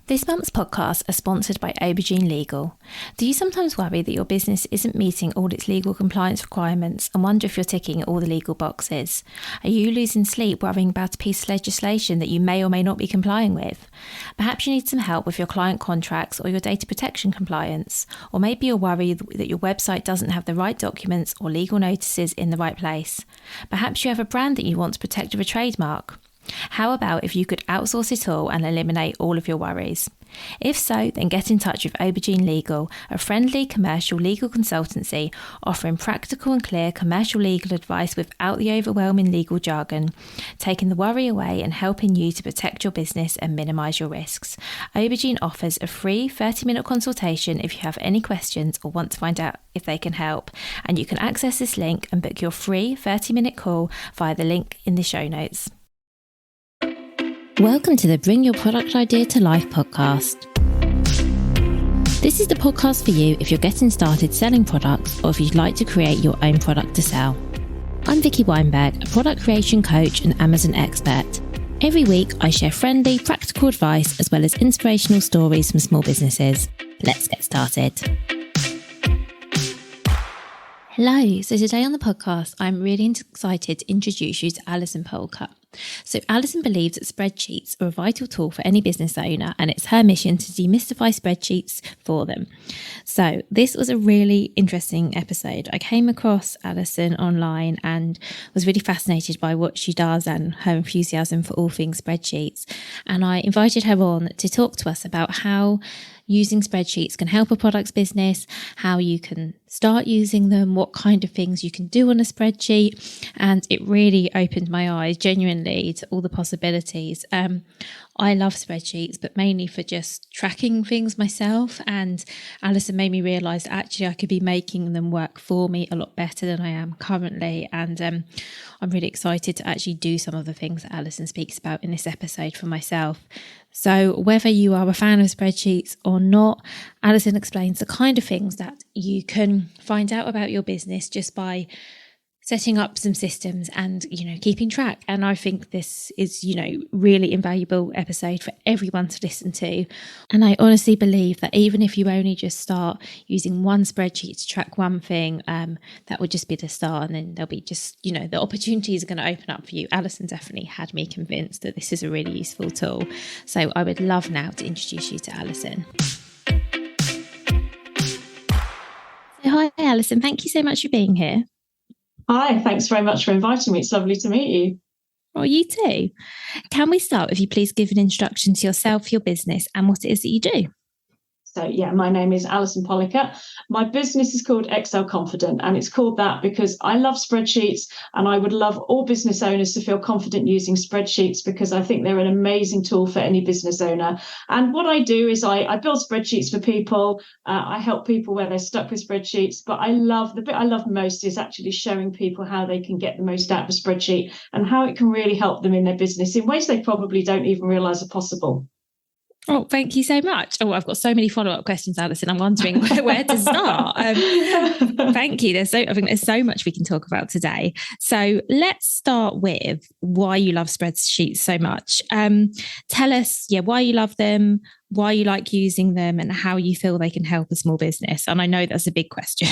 This month's podcasts are sponsored by Aubergine Legal. Do you sometimes worry that your business isn't meeting all its legal compliance requirements and wonder if you're ticking all the legal boxes? Are you losing sleep worrying about a piece of legislation that you may or may not be complying with? Perhaps you need some help with your client contracts or your data protection compliance. Or maybe you're worried that your website doesn't have the right documents or legal notices in the right place. Perhaps you have a brand that you want to protect with a trademark. How about if you could outsource it all and eliminate all of your worries? If so, then get in touch with Aubergine Legal, a friendly commercial legal consultancy offering practical and clear commercial legal advice without the overwhelming legal jargon, taking the worry away and helping you to protect your business and minimise your risks. Aubergine offers a free 30-minute consultation if you have any questions or want to find out if they can help, and you can access this link and book your free 30-minute call via the link in the show notes. Welcome to the Bring Your Product Idea to Life podcast. This is the podcast for you if you're getting started selling products or if you'd like to create your own product to sell. I'm Vicky Weinberg, a product creation coach and Amazon expert. Every week I share friendly, practical advice as well as inspirational stories from small businesses. Let's get started. Hello, so today on the podcast I'm really excited to introduce you to Alison Pollecutt. So Alison believes that spreadsheets are a vital tool for any business owner, and it's her mission to demystify spreadsheets for them. So this was a really interesting episode. I came across Alison online and was really fascinated by what she does and her enthusiasm for all things spreadsheets. And I invited her on to talk to us about how using spreadsheets can help a product's business, how you can start using them, what kind of things you can do on a spreadsheet. And it really opened my eyes genuinely to all the possibilities. I love spreadsheets, but mainly for just tracking things myself. And Alison made me realise that actually I could be making them work for me a lot better than I am currently. And I'm really excited to actually do some of the things that Alison speaks about in this episode for myself. So whether you are a fan of spreadsheets or not, Alison explains the kind of things that you can find out about your business just by setting up some systems and, keeping track. And I think this is, really invaluable episode for everyone to listen to. And I honestly believe that even if you only just start using one spreadsheet to track one thing, that would just be the start. And then there'll be just, the opportunities are going to open up for you. Alison definitely had me convinced that this is a really useful tool. So I would love now to introduce you to Alison. So hi, Alison. Thank you so much for being here. Hi, thanks very much for inviting me. It's lovely to meet you. Oh, you too. Can we start if you please give an introduction to yourself, your business, and what it is that you do? So my name is Alison Pollecutt. My business is called Excel Confident, and it's called that because I love spreadsheets, and I would love all business owners to feel confident using spreadsheets because I think they're an amazing tool for any business owner. And what I do is I build spreadsheets for people. I help people where they're stuck with spreadsheets, but the bit I love most is actually showing people how they can get the most out of a spreadsheet and how it can really help them in their business in ways they probably don't even realise are possible. Oh, thank you so much. Oh, I've got so many follow-up questions, Alison. I'm wondering where to start. Thank you. I think there's so much we can talk about today. So let's start with why you love spreadsheets so much. Tell us, why you love them, why you like using them, and how you feel they can help a small business. And I know that's a big question.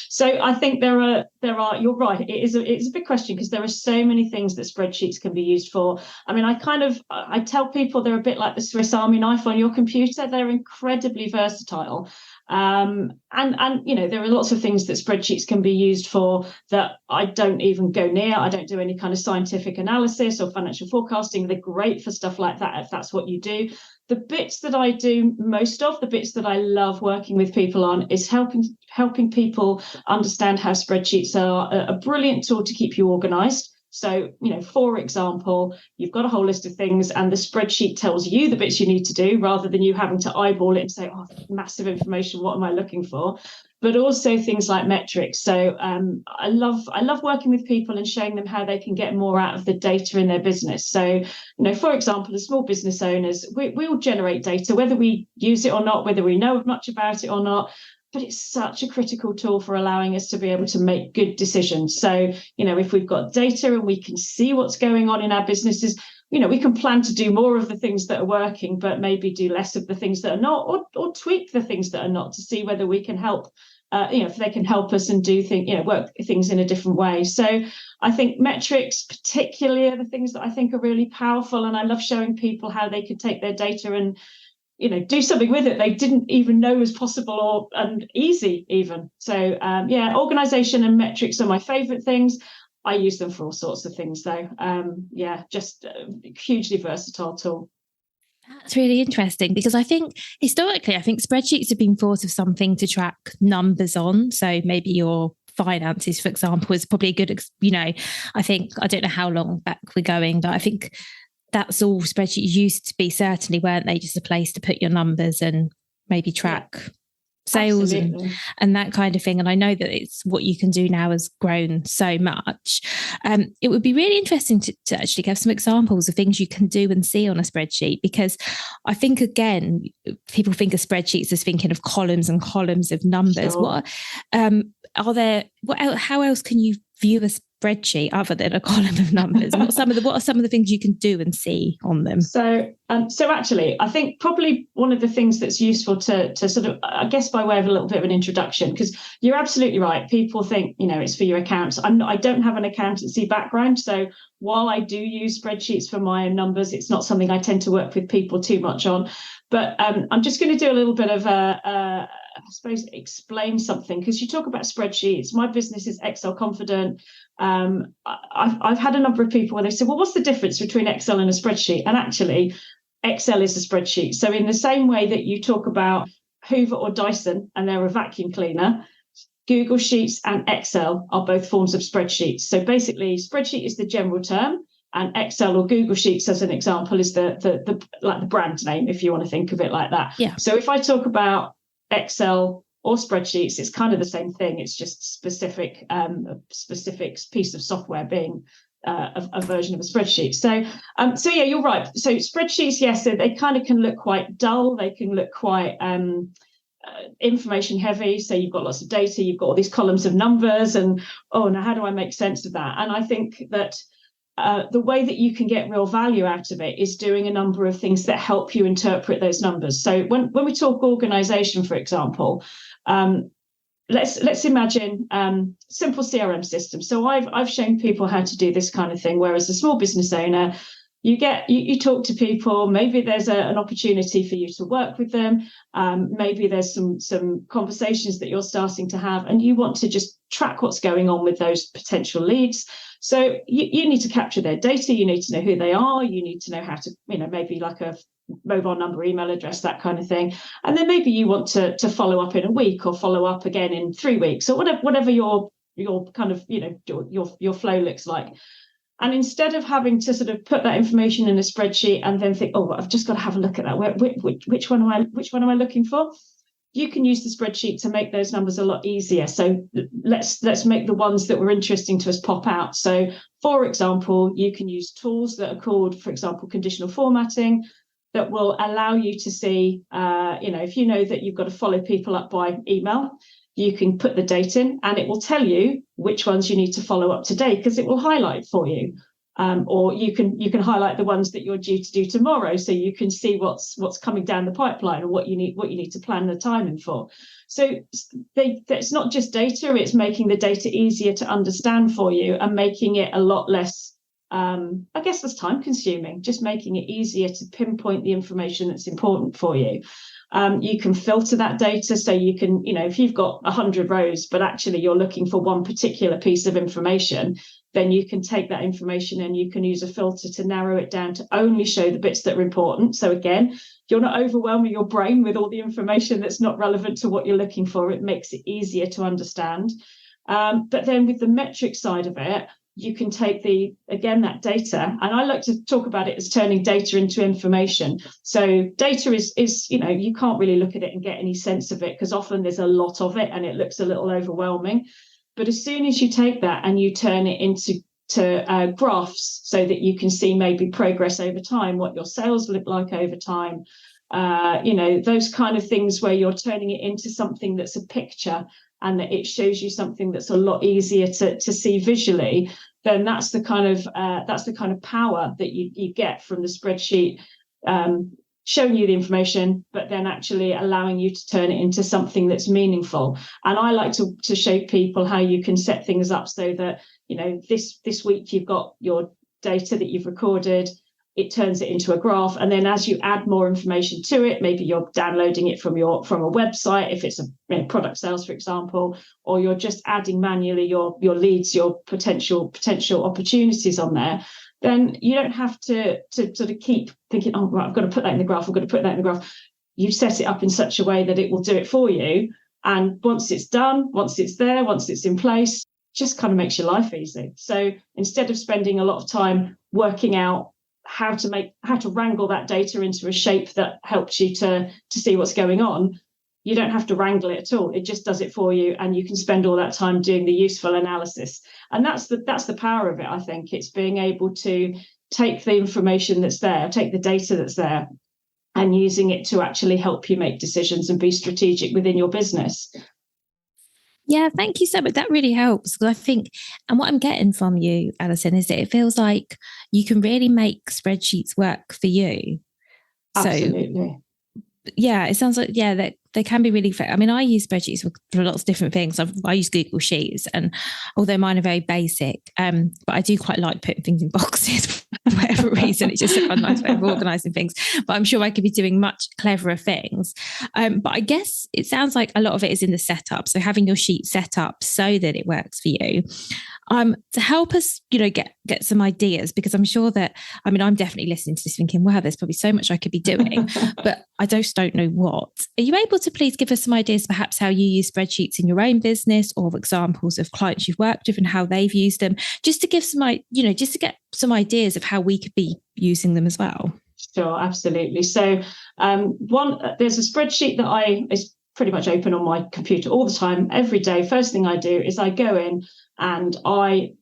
So I think there are. You're right. It's a big question because there are so many things that spreadsheets can be used for. I mean, I tell people they're a bit like the Swiss Army knife on your computer. They're incredibly versatile. And there are lots of things that spreadsheets can be used for that I don't even go near. I don't do any kind of scientific analysis or financial forecasting. They're great for stuff like that if that's what you do. The bits that I do most of, the bits that I love working with people on is helping people understand how spreadsheets are a brilliant tool to keep you organized. So, for example, you've got a whole list of things and the spreadsheet tells you the bits you need to do rather than you having to eyeball it and say, oh, massive information, what am I looking for? But also things like metrics. So I love working with people and showing them how they can get more out of the data in their business. So, for example, as small business owners, we all generate data, whether we use it or not, whether we know much about it or not. But it's such a critical tool for allowing us to be able to make good decisions. So, if we've got data and we can see what's going on in our businesses, we can plan to do more of the things that are working, but maybe do less of the things that are not, or tweak the things that are not, to see whether we can help, if they can help us and do things, work things in a different way. So I think metrics particularly are the things that I think are really powerful. And I love showing people how they could take their data and, do something with it they didn't even know was possible, and easy even. So organization and metrics are my favorite things. I use them for all sorts of things, though. Just a hugely versatile tool. That's really interesting, because I think historically, spreadsheets have been thought of something to track numbers on. So maybe your finances, for example, is probably a good, I don't know how long back we're going, but I think that's all spreadsheets used to be, certainly, weren't they? Just a place to put your numbers and maybe track sales and that kind of thing. And I know that it's what you can do now has grown so much. It would be really interesting to actually give some examples of things you can do and see on a spreadsheet, because I think, again, people think of spreadsheets as thinking of columns and columns of numbers. Sure. How else can you view a spreadsheet other than a column of numbers? What are some of the things you can do and see on them? So actually, I think probably one of the things that's useful to sort of, I guess, by way of a little bit of an introduction, because you're absolutely right. People think, it's for your accounts. I don't have an accountancy background, so while I do use spreadsheets for my own numbers, it's not something I tend to work with people too much on. But I'm just going to do a little bit of I suppose, explain something, because you talk about spreadsheets. My business is Excel confident. I've had a number of people where they say, well, what's the difference between Excel and a spreadsheet? And actually, Excel is a spreadsheet. So in the same way that you talk about Hoover or Dyson and they're a vacuum cleaner, Google Sheets and Excel are both forms of spreadsheets. So basically, spreadsheet is the general term, and Excel or Google Sheets, as an example, is the like the brand name, if you want to think of it like that. Yeah. So if I talk about Excel or spreadsheets, it's kind of the same thing. It's just specific piece of software being a version of a spreadsheet. So you're right. So spreadsheets, yes, they kind of can look quite dull. They can look quite information heavy. So you've got lots of data, you've got all these columns of numbers, and now how do I make sense of that? And I think that the way that you can get real value out of it is doing a number of things that help you interpret those numbers. So when we talk organization, for example, let's imagine simple CRM system. So I've shown people how to do this kind of thing, where as a small business owner, you talk to people. Maybe there's an opportunity for you to work with them. Maybe there's some conversations that you're starting to have, and you want to just track what's going on with those potential leads. So you need to capture their data. You need to know who they are. You need to know how to, maybe like a mobile number, email address, that kind of thing. And then maybe you want to follow up in a week, or follow up again in 3 weeks, or whatever your kind of, your flow looks like. And instead of having to sort of put that information in a spreadsheet and then think, I've just got to have a look at that. Which one am I looking for? You can use the spreadsheet to make those numbers a lot easier. So let's make the ones that were interesting to us pop out. So, for example, you can use tools that are called, for example, conditional formatting, that will allow you to see, if you know that you've got to follow people up by email, you can put the date in, and it will tell you which ones you need to follow up today, because it will highlight for you. Or you can highlight the ones that you're due to do tomorrow, so you can see what's coming down the pipeline, and what you need to plan the timing for. So it's not just data; it's making the data easier to understand for you, and making it a lot less, I guess, less time consuming. Just making it easier to pinpoint the information that's important for you. You can filter that data, so you can, if you've got 100 rows, but actually you're looking for one particular piece of information, then you can take that information and you can use a filter to narrow it down to only show the bits that are important. So again, you're not overwhelming your brain with all the information that's not relevant to what you're looking for. It makes it easier to understand. But then with the metric side of it, you can take that data, and I like to talk about it as turning data into information. So data is you can't really look at it and get any sense of it, because often there's a lot of it and it looks a little overwhelming. But as soon as you take that and you turn it into graphs, so that you can see maybe progress over time, what your sales look like over time, those kind of things, where you're turning it into something that's a picture, and that it shows you something that's a lot easier to see visually, then that's the kind of power that you get from the spreadsheet, showing you the information, but then actually allowing you to turn it into something that's meaningful. And I like to show people how you can set things up so that, this week you've got your data that you've recorded, it turns it into a graph. And then as you add more information to it, maybe you're downloading it from a website, if it's a product sales, for example, or you're just adding manually your leads, your potential opportunities on there, then you don't have to sort of keep thinking, oh, right, I've got to put that in the graph, I've got to put that in the graph. You set it up in such a way that it will do it for you. And once it's done, once it's there, once it's in place, just kind of makes your life easy. So instead of spending a lot of time working out how to wrangle that data into a shape that helps you to see what's going on, you don't have to wrangle it at all. It just does it for you, and you can spend all that time doing the useful analysis. And that's the power of it, I think. It's being able to take the information that's there, take the data that's there, and using it to actually help you make decisions and be strategic within your business. Yeah, thank you so much. That really helps, because I think, and what I'm getting from you, Alison, is that it feels like you can really make spreadsheets work for you. Absolutely. So, yeah, it sounds like, that they can be really fair. I mean, I use spreadsheets for lots of different things. I use Google Sheets, and although mine are very basic, but I do quite like putting things in boxes for whatever reason. It's just a nice way of organising things. But I'm sure I could be doing much cleverer things. But I guess it sounds like a lot of it is in the setup. So having your sheet set up so that it works for you. To help us, get some ideas, because I'm sure that, I'm definitely listening to this thinking, wow, there's probably so much I could be doing, but I just don't know what. Are you able to please give us some ideas, perhaps how you use spreadsheets in your own business, or examples of clients you've worked with and how they've used them, just to give just to get some ideas of how we could be using them as well? Sure, absolutely. So there's a spreadsheet that is pretty much open on my computer all the time, every day. First thing I do is I go in and I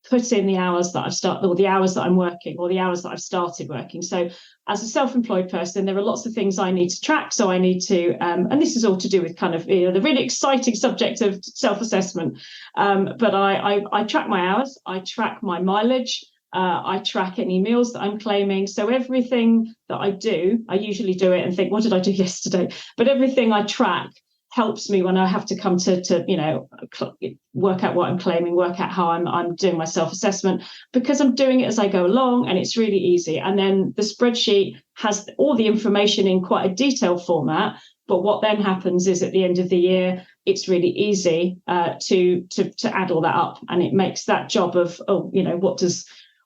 put in the hours that I've started, or the hours that I'm working, or the hours that I've started working. So as a self-employed person, there are lots of things I need to track. So I need to, and this is all to do with kind of the really exciting subject of self-assessment. But I track my hours, I track my mileage, I track any meals that I'm claiming. So everything that I do, I usually do it and think, what did I do yesterday? But everything I track helps me when I have to come to work out what I'm claiming, work out how I'm doing my self-assessment, because I'm doing it as I go along, and it's really easy. And then the spreadsheet has all the information in quite a detailed format. But what then happens is at the end of the year, it's really easy to add all that up, and it makes that job of,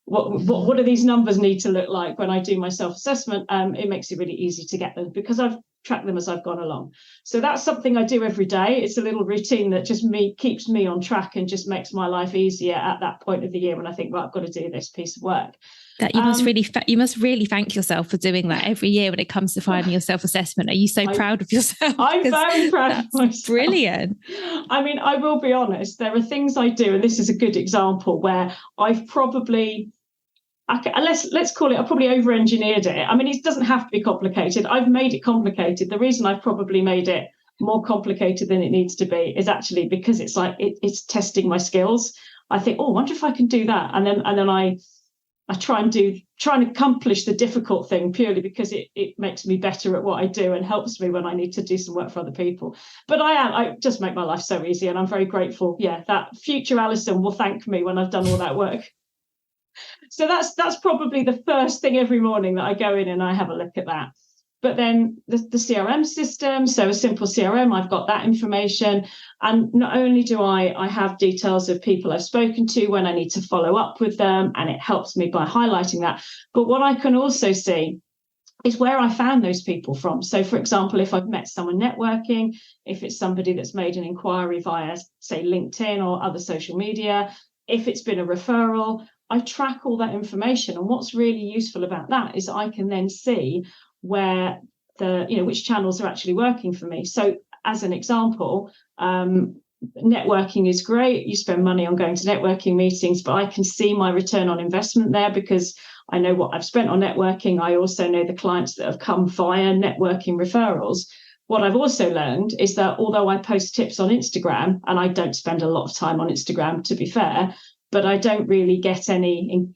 what do these numbers need to look like when I do my self-assessment? It makes it really easy to get them, because I've tracked them as I've gone along. So that's something I do every day. It's a little routine that just keeps me on track and just makes my life easier at that point of the year when I think, right, I've got to do this piece of work. That you must really thank yourself for doing that every year when it comes to finding your self-assessment. Are you so proud of yourself? I'm very proud of myself. Brilliant. I will be honest, there are things I do, and this is a good example where I've probably, let's call it, I probably over-engineered it. It doesn't have to be complicated. I've made it complicated. The reason I've probably made it more complicated than it needs to be is actually because it's like it's testing my skills. I think, I wonder if I can do that, and then I try and accomplish the difficult thing purely because it makes me better at what I do and helps me when I need to do some work for other people. But I just make my life so easy, and I'm very grateful. Yeah, that future Alison will thank me when I've done all that work. So that's probably the first thing every morning that I go in and I have a look at that. But then the CRM system, so a simple CRM, I've got that information. And not only do I have details of people I've spoken to when I need to follow up with them, and it helps me by highlighting that. But what I can also see is where I found those people from. So, for example, if I've met someone networking, if it's somebody that's made an inquiry via, say, LinkedIn or other social media, if it's been a referral, I track all that information. And what's really useful about that is I can then see where which channels are actually working for me. So as an example, networking is great. You spend money on going to networking meetings, but I can see my return on investment there because I know what I've spent on networking. I also know the clients that have come via networking referrals. What I've also learned is that although I post tips on Instagram, and I don't spend a lot of time on Instagram, to be fair, but I don't really get any,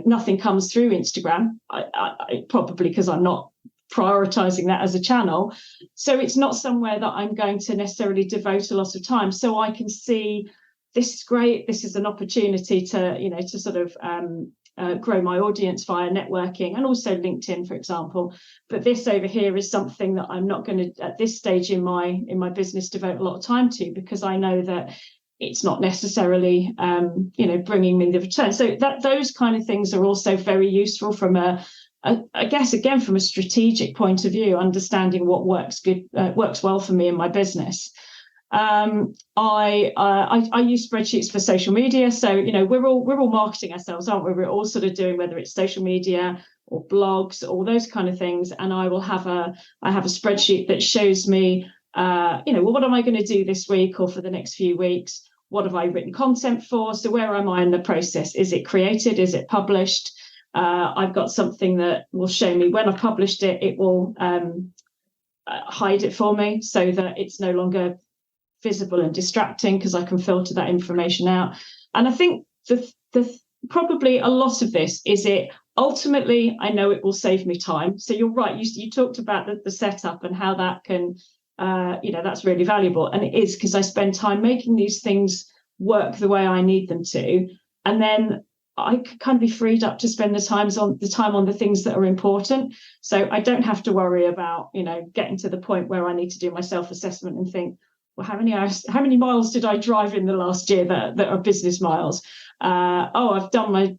nothing comes through Instagram. I probably because I'm not prioritizing that as a channel. So it's not somewhere that I'm going to necessarily devote a lot of time. So I can see this is great. This is an opportunity to sort of grow my audience via networking and also LinkedIn, for example. But this over here is something that I'm not going to, at this stage in my business, devote a lot of time to, because I know that it's not necessarily, bringing me the return. So those kind of things are also very useful from I guess, again, from a strategic point of view, understanding what works well for me in my business. I use spreadsheets for social media. So, we're all marketing ourselves, aren't we? We're all sort of doing, whether it's social media or blogs, all those kind of things. And I have a spreadsheet that shows me, what am I going to do this week or for the next few weeks? What have I written content for? So where am I in the process? Is it created? Is it published? I've got something that will show me when I published it. It will hide it for me so that it's no longer visible and distracting, because I can filter that information out. And I think the probably a lot of this is it. Ultimately, I know it will save me time. So you're right. You talked about the setup and how that can, that's really valuable. And it is, because I spend time making these things work the way I need them to. And then I could kind of be freed up to spend the time on the things that are important. So I don't have to worry about, getting to the point where I need to do my self-assessment and think, well, how many miles did I drive in the last year that are business miles? I've done my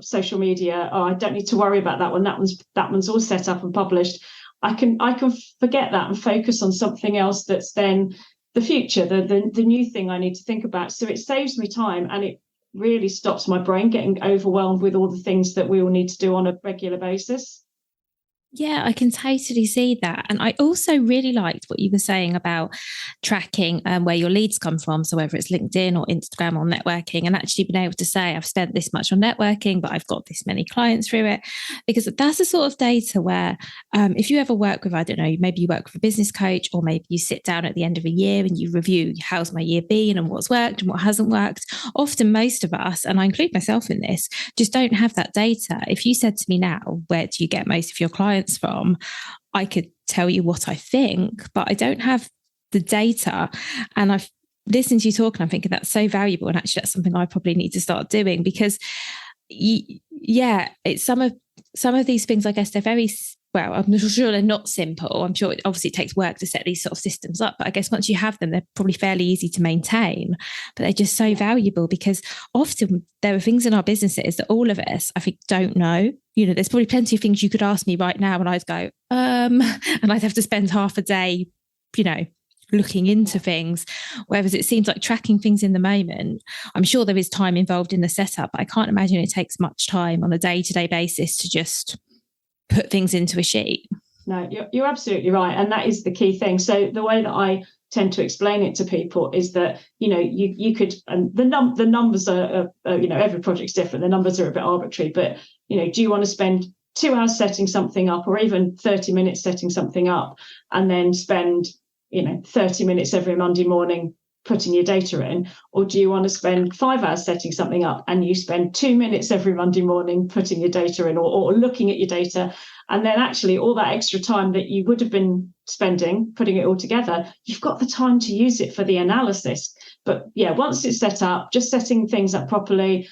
social media. Oh, I don't need to worry about that one. That one's all set up and published. I can forget that and focus on something else that's then the future, the new thing I need to think about. So it saves me time, and it really stops my brain getting overwhelmed with all the things that we all need to do on a regular basis. Yeah, I can totally see that. And I also really liked what you were saying about tracking where your leads come from. So whether it's LinkedIn or Instagram or networking, and actually being able to say, I've spent this much on networking, but I've got this many clients through it. Because that's the sort of data where if you ever work with, I don't know, maybe you work with a business coach, or maybe you sit down at the end of a year and you review how's my year been and what's worked and what hasn't worked. Often most of us, and I include myself in this, just don't have that data. If you said to me now, where do you get most of your clients from, I could tell you what I think, but I don't have the data. And I've listened to you talk, and I'm thinking that's so valuable. And actually, that's something I probably need to start doing, because it's some of these things, I guess they're very, well, I'm sure they're not simple. I'm sure obviously it takes work to set these sort of systems up, but I guess once you have them, they're probably fairly easy to maintain, but they're just so valuable, because often there are things in our businesses that all of us, I think, don't know. There's probably plenty of things you could ask me right now and I'd go, and I'd have to spend half a day, looking into things. Whereas it seems like tracking things in the moment, I'm sure there is time involved in the setup, but I can't imagine it takes much time on a day-to-day basis to just put things into a sheet. No, you're absolutely right. And that is the key thing. So the way that I tend to explain it to people is that, you could, and the numbers are, every project's different. The numbers are a bit arbitrary, but, do you want to spend 2 hours setting something up, or even 30 minutes setting something up, and then spend, 30 minutes every Monday morning putting your data in? Or do you want to spend 5 hours setting something up and you spend 2 minutes every Monday morning putting your data in, or looking at your data? And then actually all that extra time that you would have been spending putting it all together, you've got the time to use it for the analysis. But yeah, once it's set up, just setting things up properly,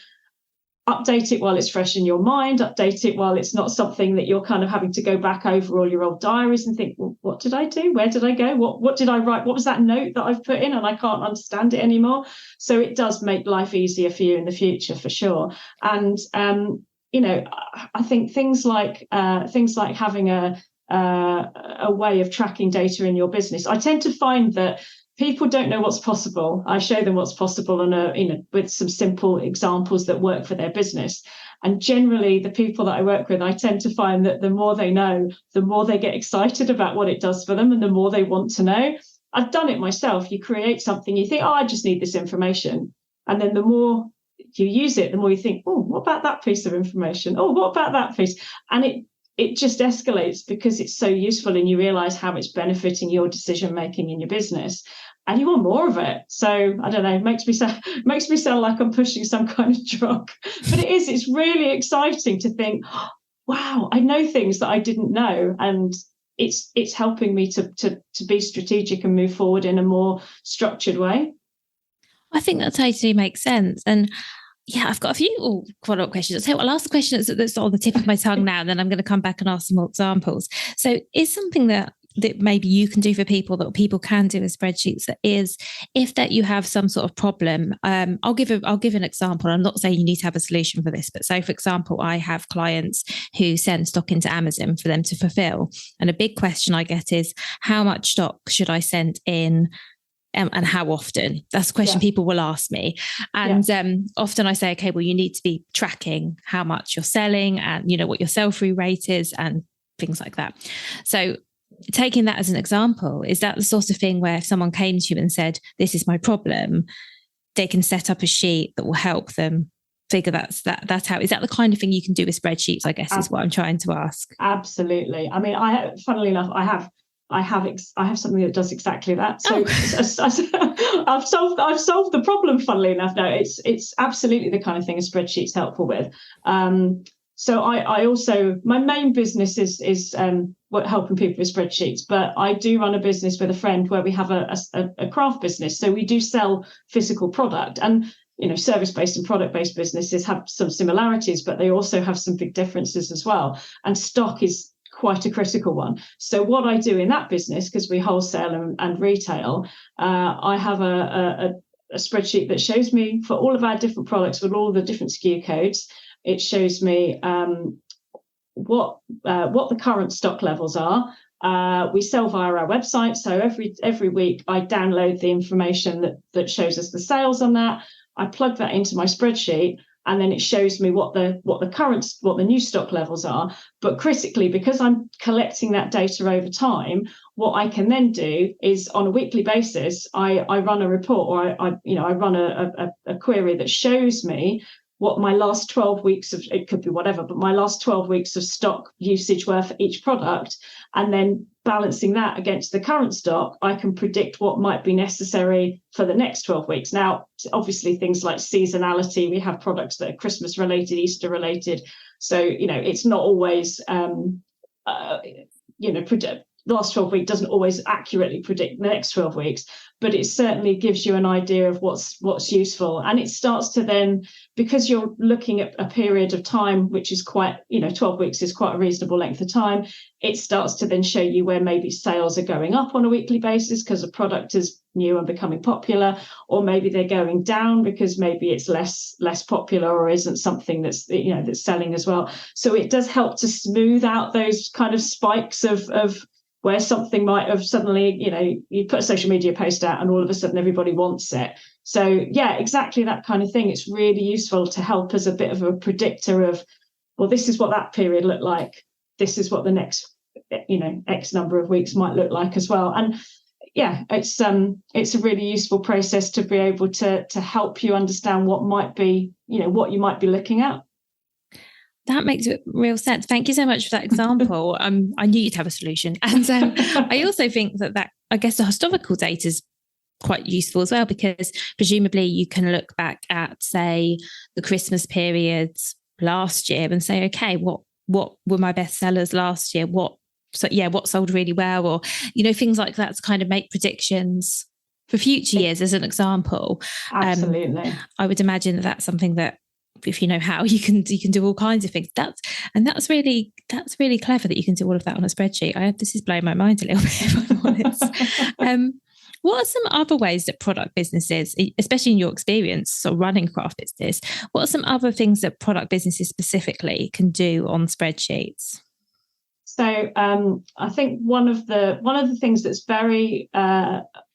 update it while it's fresh in your mind, update it while it's not something that you're kind of having to go back over all your old diaries and think, well, what did I do? Where did I go? What did I write? What was that note that I've put in and I can't understand it anymore? So it does make life easier for you in the future, for sure. And, I think things like having a way of tracking data in your business. I tend to find that people don't know what's possible. I show them what's possible with some simple examples that work for their business. And generally, the people that I work with, I tend to find that the more they know, the more they get excited about what it does for them, and the more they want to know. I've done it myself. You create something, you think, I just need this information. And then the more you use it, the more you think, oh, what about that piece of information? Oh, what about that piece? And it just escalates because it's so useful, and you realize how it's benefiting your decision making in your business. and you want more of it. So I don't know, makes me sound like I'm pushing some kind of drug, but it's really exciting to think, wow, I know things that I didn't know, and it's helping me to be strategic and move forward in a more structured way. I think that totally makes sense. And yeah, I've got a few follow-up questions. So I'll ask the question that's on the tip of my tongue now, and then I'm going to come back and ask some more examples. So is something that maybe you can do for people, that people can do with spreadsheets, that is, if that you have some sort of problem, I'll give an example. I'm not saying you need to have a solution for this, but so for example, I have clients who send stock into Amazon for them to fulfill. And a big question I get is, how much stock should I send in? And how often? That's a question people will ask me. And often I say, okay, well, you need to be tracking how much you're selling and, what your sell-through rate is and things like that. So taking that as an example, is that the sort of thing where if someone came to you and said, this is my problem, they can set up a sheet that will help them figure that out? Is that the kind of thing you can do with spreadsheets, I guess, is what I'm trying to ask? Absolutely. I mean, funnily enough, I have something that does exactly that. So I've solved the problem. Funnily enough, no, it's absolutely the kind of thing a spreadsheet's helpful with. So I also, my main business is helping people with spreadsheets, but I do run a business with a friend where we have a craft business. So we do sell physical product, and service-based and product-based businesses have some similarities, but they also have some big differences as well. And stock is quite a critical one. So what I do in that business, because we wholesale and retail, I have a spreadsheet that shows me for all of our different products with all the different SKU codes. It shows me what the current stock levels are. We sell via our website, so every week I download the information that shows us the sales on that. I plug that into my spreadsheet, and then it shows me what the new stock levels are. But critically, because I'm collecting that data over time, what I can then do is on a weekly basis, I run a report, or I run a query that shows me what my last 12 weeks of, it could be whatever, but my last 12 weeks of stock usage were for each product. And then balancing that against the current stock, I can predict what might be necessary for the next 12 weeks. Now, obviously, things like seasonality, we have products that are Christmas related, Easter related. So, it's not always, the last 12 weeks doesn't always accurately predict the next 12 weeks, but it certainly gives you an idea of what's useful. And it starts to then, because you're looking at a period of time, which is quite, 12 weeks is quite a reasonable length of time, it starts to then show you where maybe sales are going up on a weekly basis because a product is new and becoming popular, or maybe they're going down because maybe it's less popular or isn't something that's selling as well. So it does help to smooth out those kind of spikes of where something might have suddenly, you put a social media post out and all of a sudden everybody wants it. So yeah, exactly that kind of thing. It's really useful to help as a bit of a predictor of, well, this is what that period looked like. This is what the next, X number of weeks might look like as well. And yeah, it's a really useful process to be able to help you understand what might be, what you might be looking at. That makes real sense. Thank you so much for that example. I knew you'd have a solution. And I also think that I guess the historical data is quite useful as well, because presumably you can look back at, say, the Christmas periods last year and say, okay, what were my best sellers last year? What sold really well, or, things like that to kind of make predictions for future years as an example. Absolutely. I would imagine that's something that, if you know how, you can do all kinds of things. That's really clever that you can do all of that on a spreadsheet. This is blowing my mind a little bit, if I'm honest. What are some other ways that product businesses, especially in your experience or running a craft business, what are some other things that product businesses specifically can do on spreadsheets? So I think one of the things that's very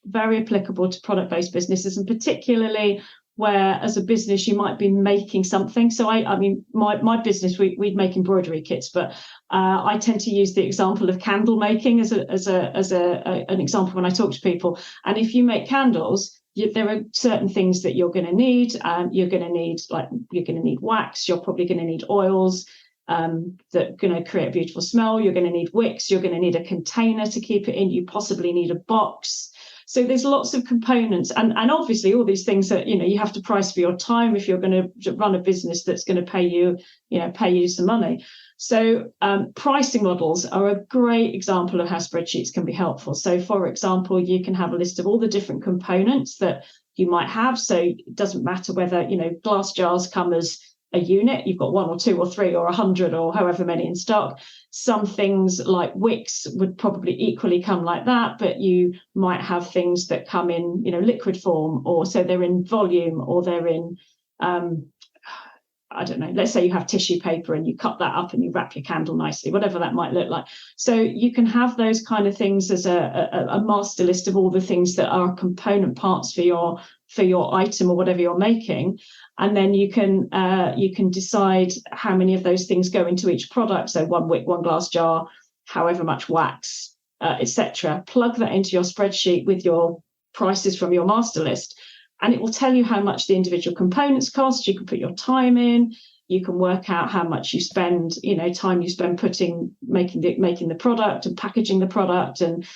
very applicable to product-based businesses, and particularly where as a business you might be making something. So I mean, my business, we'd make embroidery kits, but I tend to use the example of candle making as an example when I talk to people. And if you make candles, there are certain things that you're going to need. You're going to need wax. You're probably going to need oils that are going to create a beautiful smell. You're going to need wicks. You're going to need a container to keep it in. You possibly need a box. So there's lots of components, and obviously all these things that, you have to price for your time if you're going to run a business that's going to pay you some money. So pricing models are a great example of how spreadsheets can be helpful. So for example, you can have a list of all the different components that you might have. So it doesn't matter whether, glass jars come as a unit, you've got 1 or 2 or 3 or 100 or however many in stock. Some things like wicks would probably equally come like that, but you might have things that come in, liquid form, or so they're in volume, or they're in, I don't know, let's say you have tissue paper and you cut that up and you wrap your candle nicely, whatever that might look like. So you can have those kind of things as a master list of all the things that are component parts for your item or whatever you're making. And then you can decide how many of those things go into each product. So 1 wick, 1 glass jar, however much wax, etc. Plug that into your spreadsheet with your prices from your master list, and it will tell you how much the individual components cost. You can put your time in. You can work out how much you spend, time you spend making the product and packaging the product and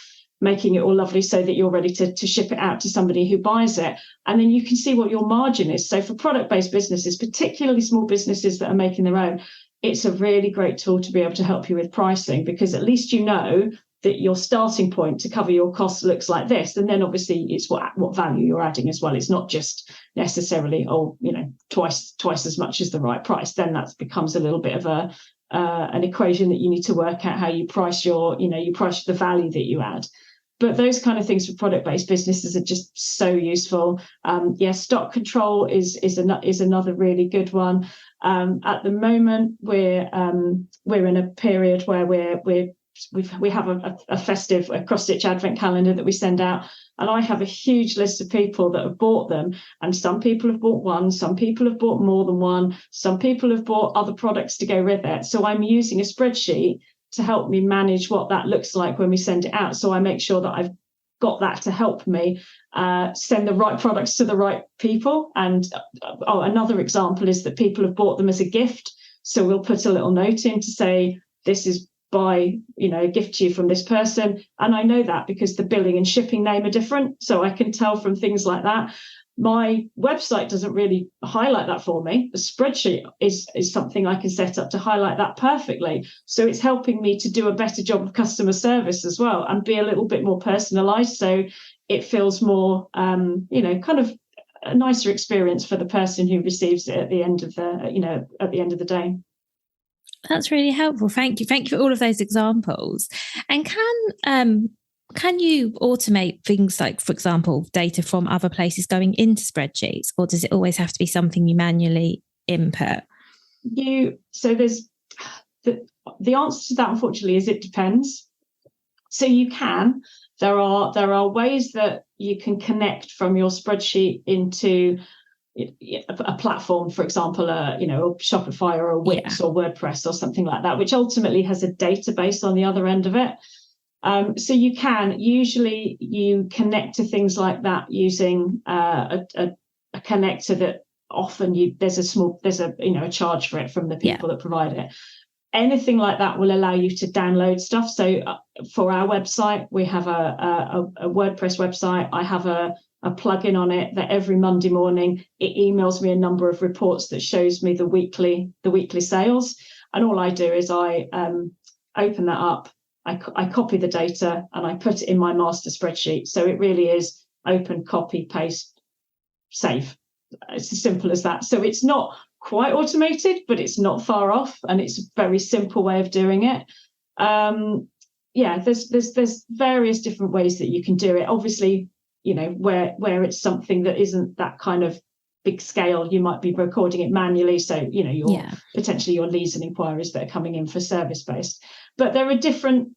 making it all lovely so that you're ready to ship it out to somebody who buys it. And then you can see what your margin is. So for product-based businesses, particularly small businesses that are making their own, it's a really great tool to be able to help you with pricing, because at least you know that your starting point to cover your costs looks like this. And then obviously it's what value you're adding as well. It's not just necessarily, twice as much as the right price. Then that becomes a little bit of an equation that you need to work out how you price you price the value that you add. But those kind of things for product-based businesses are just so useful. Stock control is another really good one. At the moment, we're in a period where we have a festive cross-stitch advent calendar that we send out, and I have a huge list of people that have bought them, and some people have bought one, some people have bought more than one, some people have bought other products to go with it. So I'm using a spreadsheet to help me manage what that looks like when we send it out. So I make sure that I've got that to help me send the right products to the right people. And another example is that people have bought them as a gift. So we'll put a little note in to say, this is by a gift to you from this person. And I know that because the billing and shipping name are different. So I can tell from things like that. My website doesn't really highlight that for me. The spreadsheet is something I can set up to highlight that perfectly. So it's helping me to do a better job of customer service as well, and be a little bit more personalized. So it feels more, kind of a nicer experience for the person who receives it at the end of the day. That's really helpful. Thank you. Thank you for all of those examples. And can you automate things like, for example, data from other places going into spreadsheets, or does it always have to be something you manually input? So there's the answer to that, unfortunately, is it depends. So you can. There are ways that you can connect from your spreadsheet into a platform, for example, Shopify or a Wix or WordPress or something like that, which ultimately has a database on the other end of it. So you connect to things like that using a connector that often there's a charge for it from the people that provide it. Anything like that will allow you to download stuff. So for our website, we have a WordPress website. I have a plugin on it that every Monday morning it emails me a number of reports that shows me the weekly sales. And all I do is I open that up. I copy the data and I put it in my master spreadsheet. So it really is open, copy, paste, save. It's as simple as that. So it's not quite automated, but it's not far off, and it's a very simple way of doing it. There's various different ways that you can do it. Obviously, where it's something that isn't that kind of big scale, you might be recording it manually. So, potentially your leads and inquiries that are coming in for service based. But there are different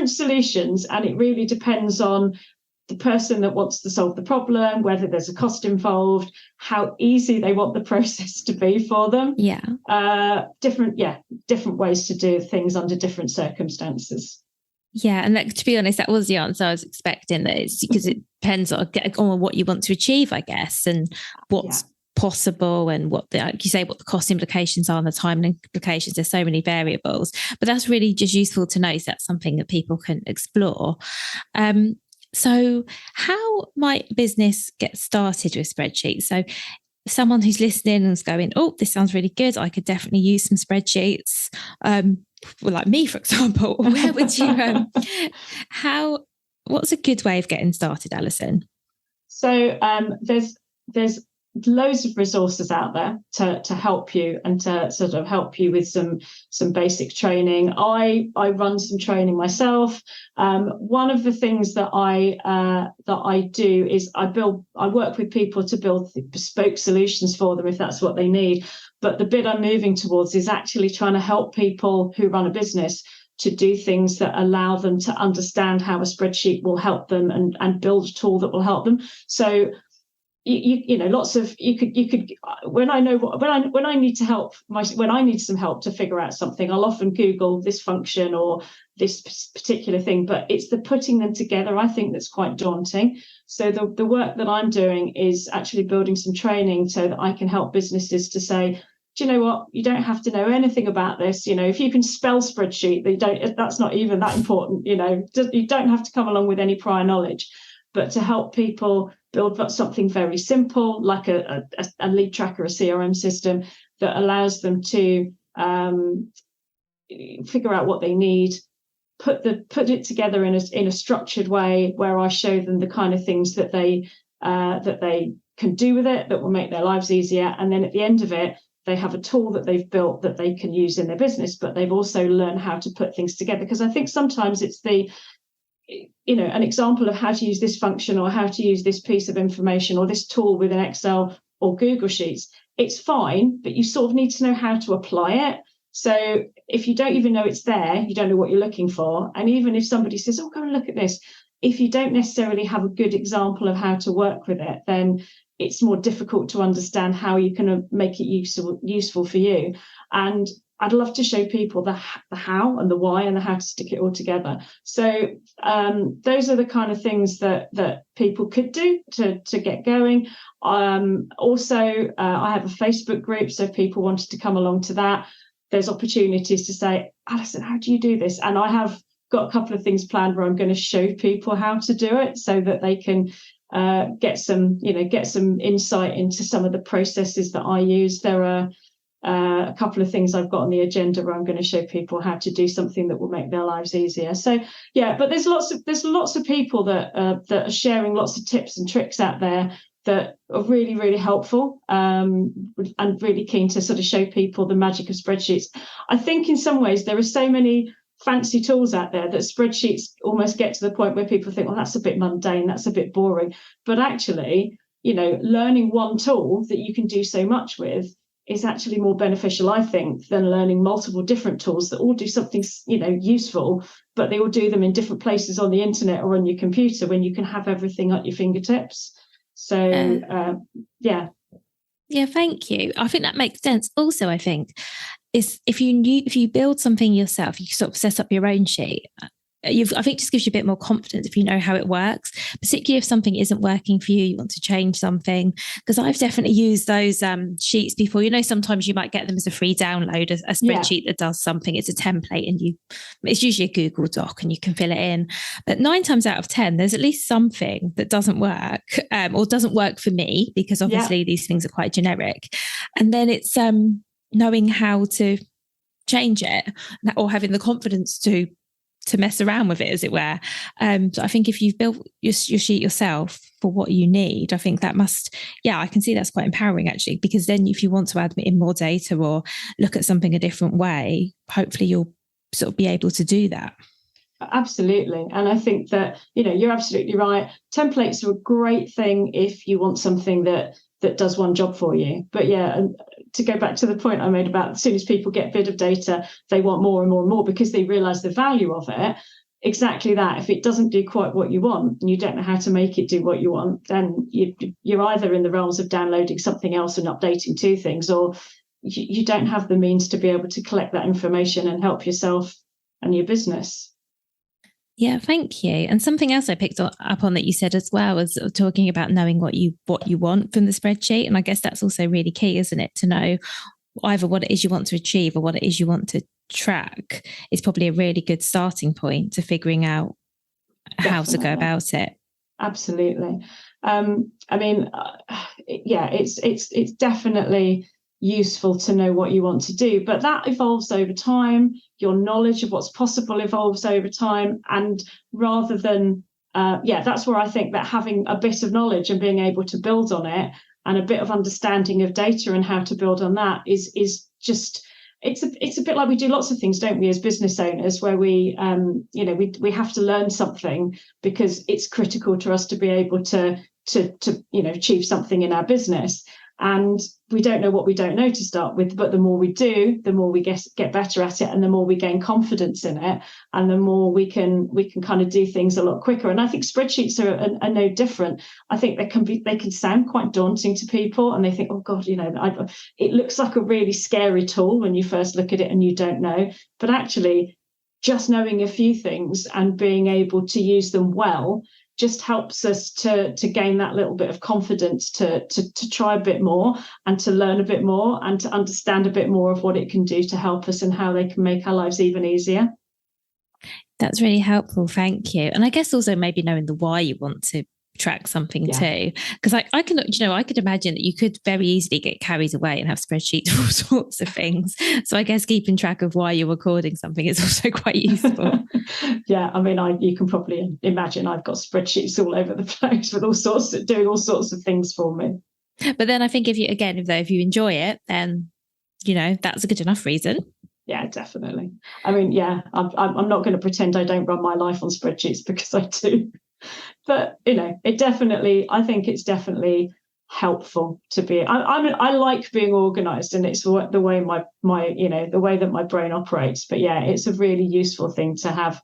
solutions, and it really depends on the person that wants to solve the problem, whether there's a cost involved, how easy they want the process to be for them. Different ways to do things under different circumstances. Yeah, and to be honest, that was the answer I was expecting. That it's because it depends on what you want to achieve, I guess, and what's possible, and what the cost implications are and the time implications. There's so many variables, but that's really just useful to know. So that's something that people can explore. So how might business get started with spreadsheets? So someone who's listening and is going, oh, this sounds really good, I could definitely use some spreadsheets. Well, like me, for example, where would you, what's a good way of getting started, Alison? So there's loads of resources out there to help you and to sort of help you with some basic training. I run some training myself. One of the things that I do is I work with people to build bespoke solutions for them if that's what they need. But the bit I'm moving towards is actually trying to help people who run a business to do things that allow them to understand how a spreadsheet will help them and build a tool that will help them. So you know, lots of you could when I need to help when I need some help to figure out something, I'll often Google this function or this particular thing, but it's the putting them together, I think, that's quite daunting. So the work that I'm doing is actually building some training so that I can help businesses to say, do you know what, you don't have to know anything about this. You know, if you can spell spreadsheet, that's not even that important. You know, you don't have to come along with any prior knowledge. But to help people build something very simple, like a lead tracker, a CRM system that allows them to figure out what they need, put it together in a structured way where I show them the kind of things that they can do with it that will make their lives easier. And then at the end of it, they have a tool that they've built that they can use in their business, but they've also learned how to put things together. Because I think sometimes it's an example of how to use this function or how to use this piece of information or this tool within Excel or Google Sheets. It's fine, but you sort of need to know how to apply it. So if you don't even know it's there, you don't know what you're looking for. And even if somebody says, oh, go and look at this, if you don't necessarily have a good example of how to work with it, then it's more difficult to understand how you can make it useful for you. And I'd love to show people the how and the why and the how to stick it all together. So those are the kind of things that people could do to get going. Also, I have a Facebook group, so if people wanted to come along to that, there's opportunities to say, Alison, how do you do this? And I have got a couple of things planned where I'm going to show people how to do it so that they can get some insight into some of the processes that I use. There are a couple of things I've got on the agenda where I'm going to show people how to do something that will make their lives easier. So yeah, but there's lots of people that are sharing lots of tips and tricks out there that are really, really helpful, and really keen to sort of show people the magic of spreadsheets. I think in some ways there are so many fancy tools out there that spreadsheets almost get to the point where people think, well, that's a bit mundane, that's a bit boring. But actually, learning one tool that you can do so much with is actually more beneficial, I think, than learning multiple different tools that all do something, useful, but they all do them in different places on the internet or on your computer when you can have everything at your fingertips. So, yeah. Yeah, thank you. I think that makes sense. Also, I think is if you build something yourself, you sort of set up your own sheet. I think just gives you a bit more confidence if you know how it works, particularly if something isn't working for you, you want to change something. Because I've definitely used those sheets before. Sometimes you might get them as a free download, a spreadsheet that does something. It's a template and it's usually a Google Doc and you can fill it in. But 9 times out of 10, there's at least something that doesn't work or doesn't work for me, because obviously these things are quite generic. And then it's knowing how to change it or having the confidence to mess around with it, as it were. So I think if you've built your sheet yourself for what you need, I think that I can see that's quite empowering actually, because then if you want to add in more data or look at something a different way, hopefully you'll sort of be able to do that. Absolutely. And I think that, you're absolutely right. Templates are a great thing if you want something that does one job for you. But and to go back to the point I made about as soon as people get a bit of data, they want more and more and more because they realize the value of it. Exactly that. If it doesn't do quite what you want and you don't know how to make it do what you want, then you're either in the realms of downloading something else and updating 2 things, or you don't have the means to be able to collect that information and help yourself and your business. Yeah, thank you. And something else I picked up on that you said as well was talking about knowing what you want from the spreadsheet. And I guess that's also really key, isn't it? To know either what it is you want to achieve or what it is you want to track is probably a really good starting point to figuring out how to go about it. Absolutely. It's definitely useful to know what you want to do, but that evolves over time. Your knowledge of what's possible evolves over time, and rather than that's where I think that having a bit of knowledge and being able to build on it, and a bit of understanding of data and how to build on that is just, it's a bit like we do lots of things, don't we, as business owners, where we have to learn something because it's critical to us to be able to achieve something in our business. And we don't know what we don't know to start with, but the more we do, the more we get better at it, and the more we gain confidence in it, and the more we can kind of do things a lot quicker. And I think spreadsheets are no different. I think they can sound quite daunting to people, and they think, oh God, it looks like a really scary tool when you first look at it and you don't know. But actually, just knowing a few things and being able to use them well just helps us to gain that little bit of confidence to try a bit more, and to learn a bit more, and to understand a bit more of what it can do to help us and how they can make our lives even easier. That's really helpful. Thank you. And I guess also maybe knowing the why you want to track something too, because I could imagine that you could very easily get carried away and have spreadsheets for all sorts of things. So I guess keeping track of why you're recording something is also quite useful. You can probably imagine I've got spreadsheets all over the place with doing all sorts of things for me. But then I think if you enjoy it, then that's a good enough reason. Yeah, definitely. I'm not going to pretend I don't run my life on spreadsheets, because I do. But I think it's definitely helpful to be. I like being organised, and it's the way the way that my brain operates. But yeah, it's a really useful thing to have.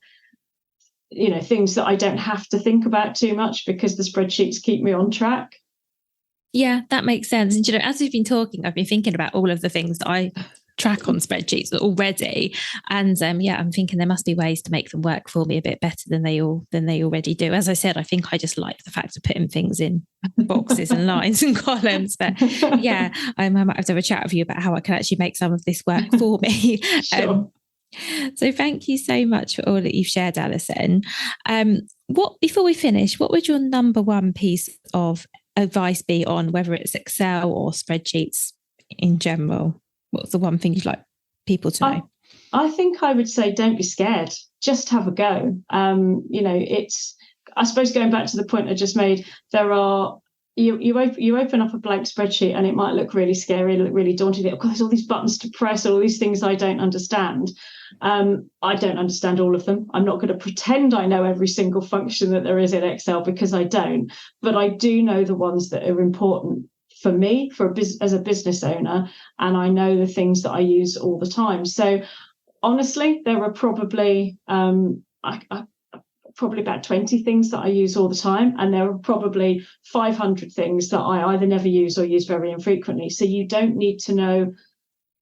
Things that I don't have to think about too much, because the spreadsheets keep me on track. Yeah, that makes sense. And as we've been talking, I've been thinking about all of the things that I track on spreadsheets already, and I'm thinking there must be ways to make them work for me a bit better than they already do. As I said, I think I just like the fact of putting things in boxes and lines and columns, but I might have to have a chat with you about how I can actually make some of this work for me. Sure. So thank you so much for all that you've shared, Alison. Before we finish, what would your number one piece of advice be on whether it's Excel or spreadsheets in general? What's the one thing you'd like people to know? I think I would say don't be scared. Just have a go. It's, I suppose, going back to the point I just made, you open up a blank spreadsheet and it might look really scary, look really daunting. Oh, there's all these buttons to press, all these things I don't understand. I don't understand all of them. I'm not going to pretend I know every single function that there is in Excel, because I don't. But I do know the ones that are important for me, as a business owner, and I know the things that I use all the time. So honestly, there are probably about 20 things that I use all the time, and there are probably 500 things that I either never use or use very infrequently. So you don't need to know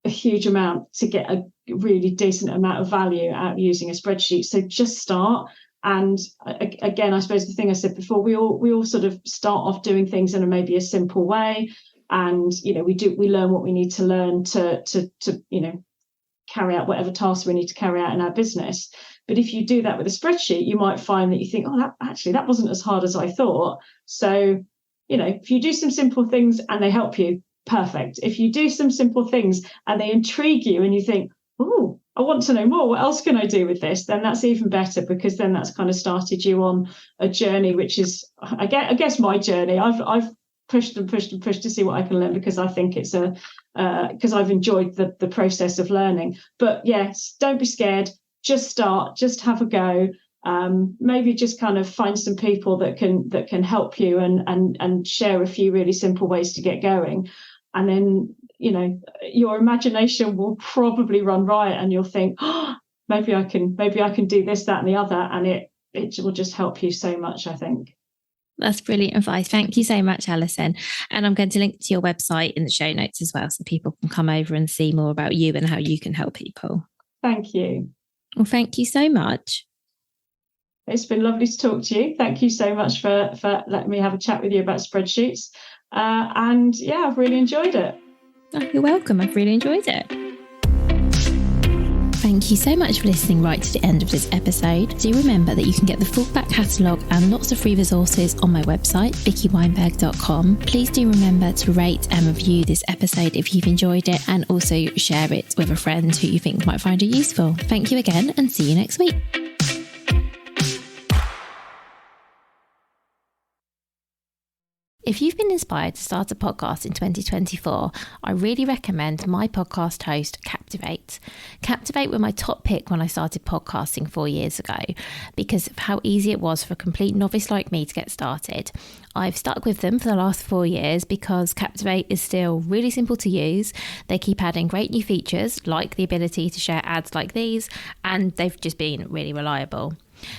a huge amount to get a really decent amount of value out of using a spreadsheet. So just start. And again, I suppose the thing I said before, we all sort of start off doing things in maybe a simple way, and we learn what we need to learn to carry out whatever tasks we need to carry out in our business. But if you do that with a spreadsheet, you might find that you think, oh, that wasn't as hard as I thought. So if you do some simple things and they help you, perfect. If you do some simple things and they intrigue you and you think, oh, I want to know more, what else can I do with this? Then that's even better, because then that's kind of started you on a journey, which is, I guess my journey. I've pushed and pushed and pushed to see what I can learn, because I think it's because I've enjoyed the process of learning. But yes, don't be scared. Just start. Just have a go. Maybe just kind of find some people that can help you and share a few really simple ways to get going, and then your imagination will probably run riot, and you'll think, oh, maybe I can do this, that, and the other, and it will just help you so much, I think. That's brilliant advice. Thank you so much, Alison. And I'm going to link to your website in the show notes as well, so people can come over and see more about you and how you can help people. Thank you. Well, thank you so much. It's been lovely to talk to you. Thank you so much for letting me have a chat with you about spreadsheets. And I've really enjoyed it. Oh, you're welcome. I've really enjoyed it. Thank you so much for listening right to the end of this episode. Do remember that you can get the full back catalogue and lots of free resources on my website, vickyweinberg.com. Please do remember to rate and review this episode if you've enjoyed it, and also share it with a friend who you think might find it useful. Thank you again, and see you next week. If you've been inspired to start a podcast in 2024, I really recommend my podcast host, Captivate. Captivate were my top pick when I started podcasting 4 years ago because of how easy it was for a complete novice like me to get started. I've stuck with them for the last 4 years because Captivate is still really simple to use. They keep adding great new features like the ability to share ads like these, and they've just been really reliable.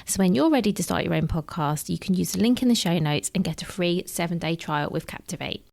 So when you're ready to start your own podcast, you can use the link in the show notes and get a free 7-day trial with Captivate.